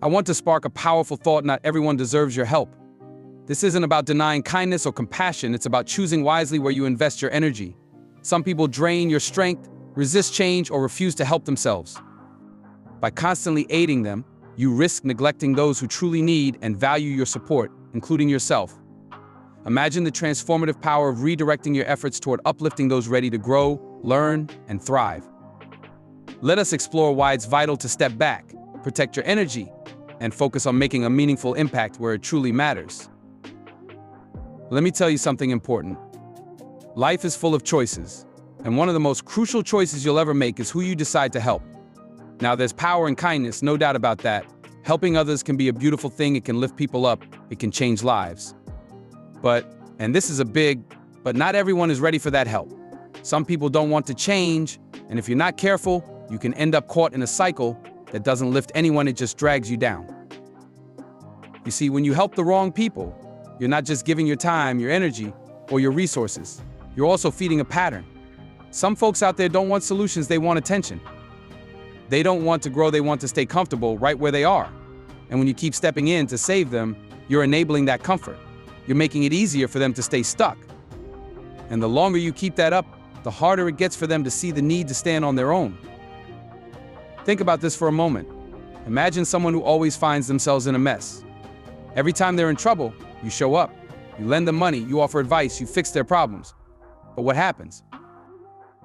I want to spark a powerful thought: not everyone deserves your help. This isn't about denying kindness or compassion, it's about choosing wisely where you invest your energy. Some people drain your strength, resist change, or refuse to help themselves. By constantly aiding them, you risk neglecting those who truly need and value your support, including yourself. Imagine the transformative power of redirecting your efforts toward uplifting those ready to grow, learn, and thrive. Let us explore why it's vital to step back, protect your energy, and focus on making a meaningful impact where it truly matters. Let me tell you something important. Life is full of choices, and one of the most crucial choices you'll ever make is who you decide to help. Now, there's power in kindness, no doubt about that. Helping others can be a beautiful thing. It can lift people up. It can change lives. But this is a big, but not everyone is ready for that help. Some people don't want to change, and if you're not careful, you can end up caught in a cycle that doesn't lift anyone, it just drags you down. You see, when you help the wrong people, you're not just giving your time, your energy, or your resources. You're also feeding a pattern. Some folks out there don't want solutions, they want attention. They don't want to grow, they want to stay comfortable right where they are. And when you keep stepping in to save them, you're enabling that comfort. You're making it easier for them to stay stuck. And the longer you keep that up, the harder it gets for them to see the need to stand on their own. Think about this for a moment. Imagine someone who always finds themselves in a mess. Every time they're in trouble, you show up. You lend them money, you offer advice, you fix their problems. But what happens?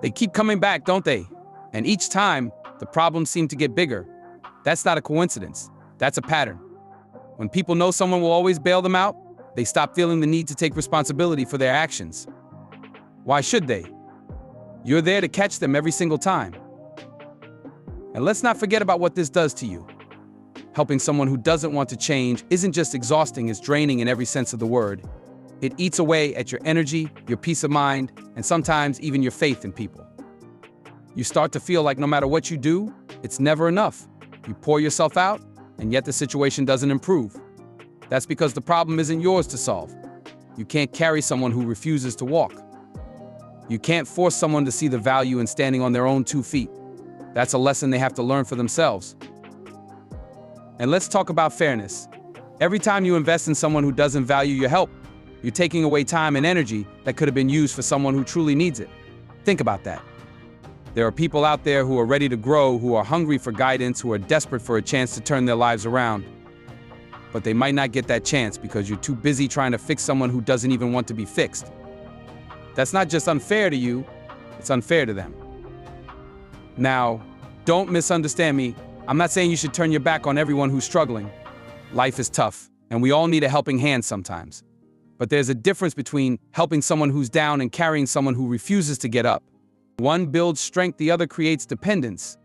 They keep coming back, don't they? And each time, the problems seem to get bigger. That's not a coincidence. That's a pattern. When people know someone will always bail them out, they stop feeling the need to take responsibility for their actions. Why should they? You're there to catch them every single time. And let's not forget about what this does to you. Helping someone who doesn't want to change isn't just exhausting, it's draining in every sense of the word. It eats away at your energy, your peace of mind, and sometimes even your faith in people. You start to feel like no matter what you do, it's never enough. You pour yourself out, and yet the situation doesn't improve. That's because the problem isn't yours to solve. You can't carry someone who refuses to walk. You can't force someone to see the value in standing on their own 2 feet. That's a lesson they have to learn for themselves. And let's talk about fairness. Every time you invest in someone who doesn't value your help, you're taking away time and energy that could have been used for someone who truly needs it. Think about that. There are people out there who are ready to grow, who are hungry for guidance, who are desperate for a chance to turn their lives around. But they might not get that chance because you're too busy trying to fix someone who doesn't even want to be fixed. That's not just unfair to you, it's unfair to them. Now, don't misunderstand me. I'm not saying you should turn your back on everyone who's struggling. Life is tough, and we all need a helping hand sometimes. But there's a difference between helping someone who's down and carrying someone who refuses to get up. One builds strength, the other creates dependence.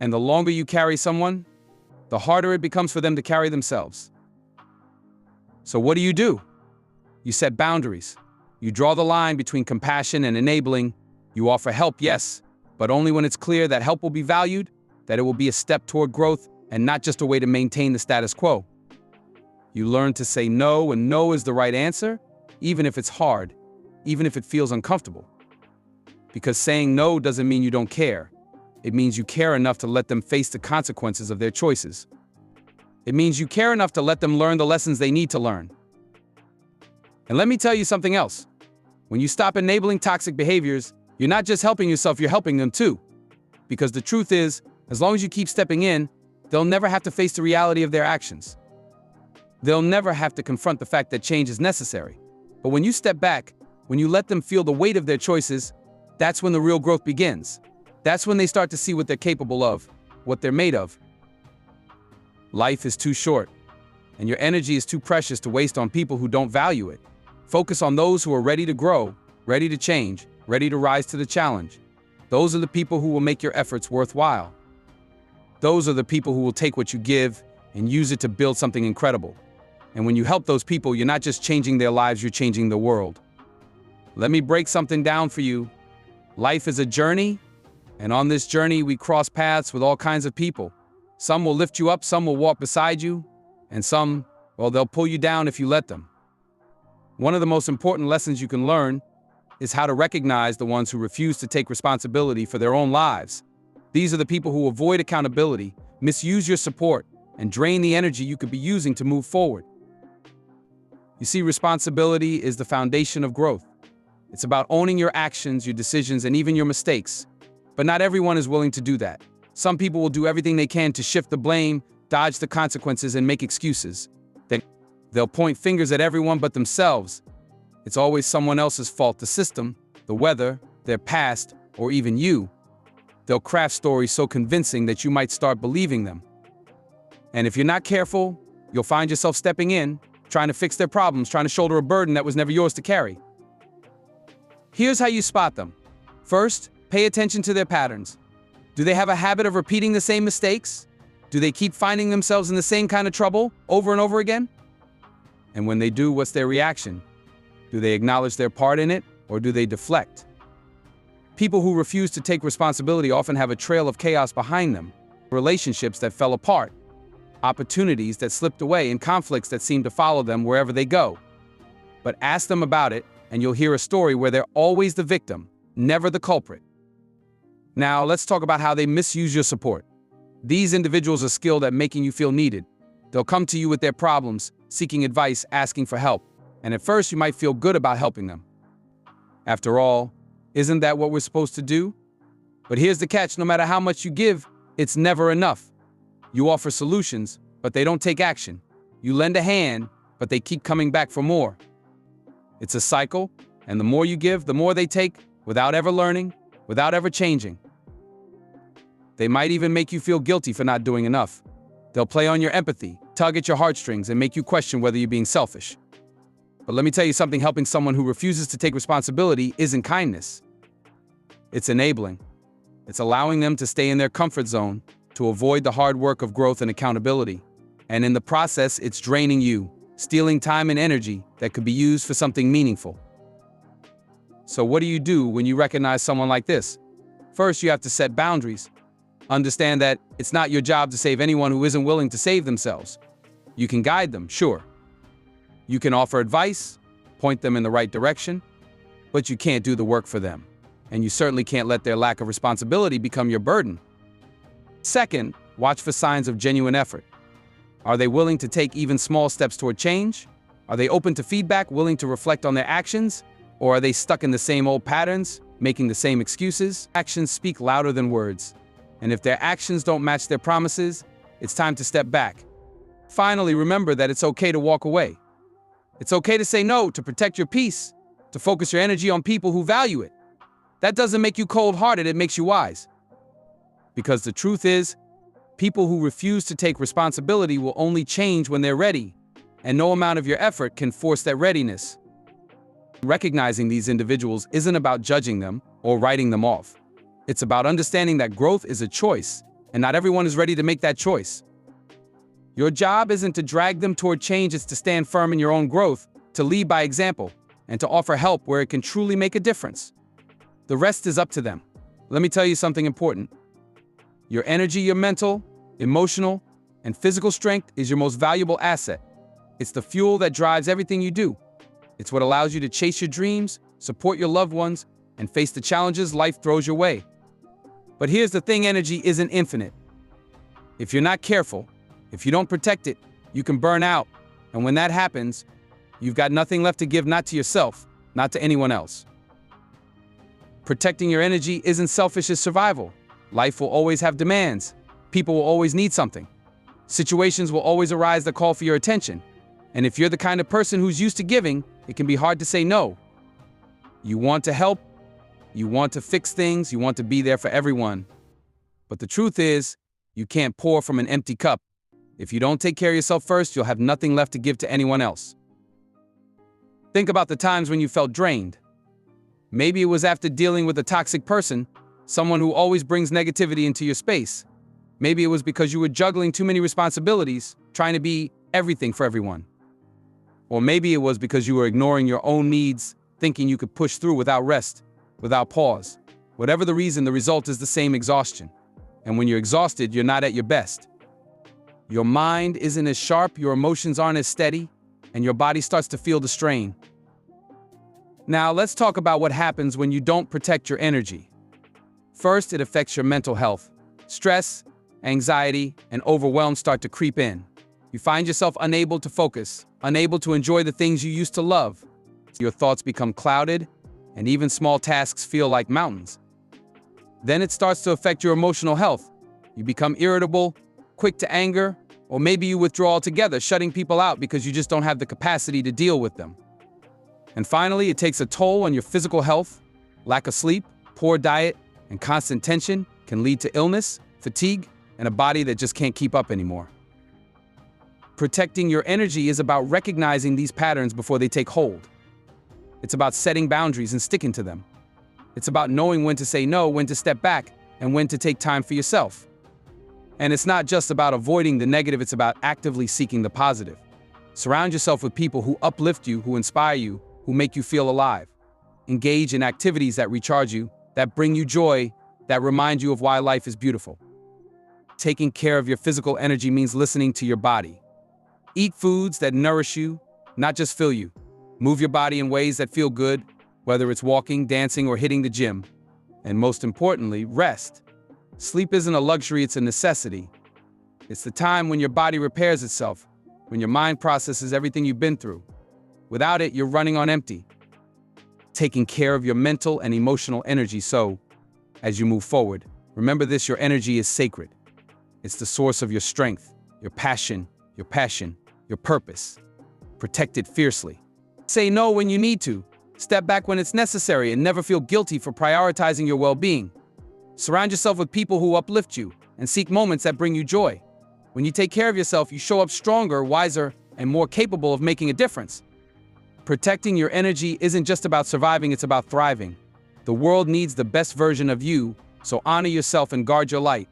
And the longer you carry someone, the harder it becomes for them to carry themselves. So what do? You set boundaries. You draw the line between compassion and enabling. You offer help, yes, but only when it's clear that help will be valued, that it will be a step toward growth, and not just a way to maintain the status quo. You learn to say no, and no is the right answer, even if it's hard, even if it feels uncomfortable. Because saying no doesn't mean you don't care. It means you care enough to let them face the consequences of their choices. It means you care enough to let them learn the lessons they need to learn. And let me tell you something else. When you stop enabling toxic behaviors, you're not just helping yourself, you're helping them too. Because the truth is, as long as you keep stepping in, they'll never have to face the reality of their actions. They'll never have to confront the fact that change is necessary. But when you step back, when you let them feel the weight of their choices, that's when the real growth begins. That's when they start to see what they're capable of, what they're made of. Life is too short, and your energy is too precious to waste on people who don't value it. Focus on those who are ready to grow, ready to change, ready to rise to the challenge. Those are the people who will make your efforts worthwhile. Those are the people who will take what you give and use it to build something incredible. And when you help those people, you're not just changing their lives, you're changing the world. Let me break something down for you. Life is a journey, and on this journey, we cross paths with all kinds of people. Some will lift you up, some will walk beside you, and some, well, they'll pull you down if you let them. One of the most important lessons you can learn is how to recognize the ones who refuse to take responsibility for their own lives. These are the people who avoid accountability, misuse your support, and drain the energy you could be using to move forward. You see, responsibility is the foundation of growth. It's about owning your actions, your decisions, and even your mistakes. But not everyone is willing to do that. Some people will do everything they can to shift the blame, dodge the consequences, and make excuses. Then they'll point fingers at everyone but themselves. It's always someone else's fault: the system, the weather, their past, or even you. They'll craft stories so convincing that you might start believing them. And if you're not careful, you'll find yourself stepping in, trying to fix their problems, trying to shoulder a burden that was never yours to carry. Here's how you spot them. First, pay attention to their patterns. Do they have a habit of repeating the same mistakes? Do they keep finding themselves in the same kind of trouble over and over again? And when they do, what's their reaction? Do they acknowledge their part in it, or do they deflect? People who refuse to take responsibility often have a trail of chaos behind them. Relationships that fell apart, opportunities that slipped away, and conflicts that seem to follow them wherever they go. But ask them about it, and you'll hear a story where they're always the victim, never the culprit. Now, let's talk about how they misuse your support. These individuals are skilled at making you feel needed. They'll come to you with their problems, seeking advice, asking for help. And at first, you might feel good about helping them. After all, isn't that what we're supposed to do? But here's the catch: no matter how much you give, it's never enough. You offer solutions, but they don't take action. You lend a hand, but they keep coming back for more. It's a cycle, and the more you give, the more they take, without ever learning, without ever changing. They might even make you feel guilty for not doing enough. They'll play on your empathy, tug at your heartstrings, and make you question whether you're being selfish. But let me tell you something: helping someone who refuses to take responsibility isn't kindness. It's enabling. It's allowing them to stay in their comfort zone, to avoid the hard work of growth and accountability. And in the process, it's draining you, stealing time and energy that could be used for something meaningful. So what do you do when you recognize someone like this? First, you have to set boundaries. Understand that it's not your job to save anyone who isn't willing to save themselves. You can guide them, sure. You can offer advice, point them in the right direction, but you can't do the work for them. And you certainly can't let their lack of responsibility become your burden. Second, watch for signs of genuine effort. Are they willing to take even small steps toward change? Are they open to feedback, willing to reflect on their actions? Or are they stuck in the same old patterns, making the same excuses? Actions speak louder than words. And if their actions don't match their promises, it's time to step back. Finally, remember that it's okay to walk away. It's okay to say no, to protect your peace, to focus your energy on people who value it. That doesn't make you cold-hearted, it makes you wise. Because the truth is, people who refuse to take responsibility will only change when they're ready, and no amount of your effort can force that readiness. Recognizing these individuals isn't about judging them or writing them off. It's about understanding that growth is a choice, and not everyone is ready to make that choice. Your job isn't to drag them toward change, it's to stand firm in your own growth, to lead by example, and to offer help where it can truly make a difference. The rest is up to them. Let me tell you something important. Your energy, your mental, emotional, and physical strength is your most valuable asset. It's the fuel that drives everything you do. It's what allows you to chase your dreams, support your loved ones, and face the challenges life throws your way. But here's the thing: energy isn't infinite. If you're not careful, if you don't protect it, you can burn out. And when that happens, you've got nothing left to give, not to yourself, not to anyone else. Protecting your energy isn't selfish, it's survival. Life will always have demands. People will always need something. Situations will always arise that call for your attention. And if you're the kind of person who's used to giving, it can be hard to say no. You want to help, you want to fix things, you want to be there for everyone. But the truth is, you can't pour from an empty cup. If you don't take care of yourself first, you'll have nothing left to give to anyone else. Think about the times when you felt drained. Maybe it was after dealing with a toxic person, someone who always brings negativity into your space. Maybe it was because you were juggling too many responsibilities, trying to be everything for everyone. Or maybe it was because you were ignoring your own needs, thinking you could push through without rest, without pause. Whatever the reason, the result is the same: exhaustion. And when you're exhausted, you're not at your best. Your mind isn't as sharp, your emotions aren't as steady, and your body starts to feel the strain. Now, let's talk about what happens when you don't protect your energy. First, it affects your mental health. Stress, anxiety, and overwhelm start to creep in. You find yourself unable to focus, unable to enjoy the things you used to love. Your thoughts become clouded, and even small tasks feel like mountains. Then it starts to affect your emotional health. You become irritable, quick to anger, or maybe you withdraw altogether, shutting people out because you just don't have the capacity to deal with them. And finally, it takes a toll on your physical health. Lack of sleep, poor diet, and constant tension can lead to illness, fatigue, and a body that just can't keep up anymore. Protecting your energy is about recognizing these patterns before they take hold. It's about setting boundaries and sticking to them. It's about knowing when to say no, when to step back, and when to take time for yourself. And it's not just about avoiding the negative, it's about actively seeking the positive. Surround yourself with people who uplift you, who inspire you, who make you feel alive. Engage in activities that recharge you, that bring you joy, that remind you of why life is beautiful. Taking care of your physical energy means listening to your body. Eat foods that nourish you, not just fill you. Move your body in ways that feel good, whether it's walking, dancing, or hitting the gym. And most importantly, rest. Sleep isn't a luxury, it's a necessity. It's the time when your body repairs itself, when your mind processes everything you've been through. Without it, you're running on empty. Taking care of your mental and emotional energy so, as you move forward, remember this: your energy is sacred. It's the source of your strength, your passion, your purpose. Protect it fiercely. Say no when you need to. Step back when it's necessary, and never feel guilty for prioritizing your well-being. Surround yourself with people who uplift you and seek moments that bring you joy. When you take care of yourself, you show up stronger, wiser, and more capable of making a difference. Protecting your energy isn't just about surviving, it's about thriving. The world needs the best version of you, so honor yourself and guard your light.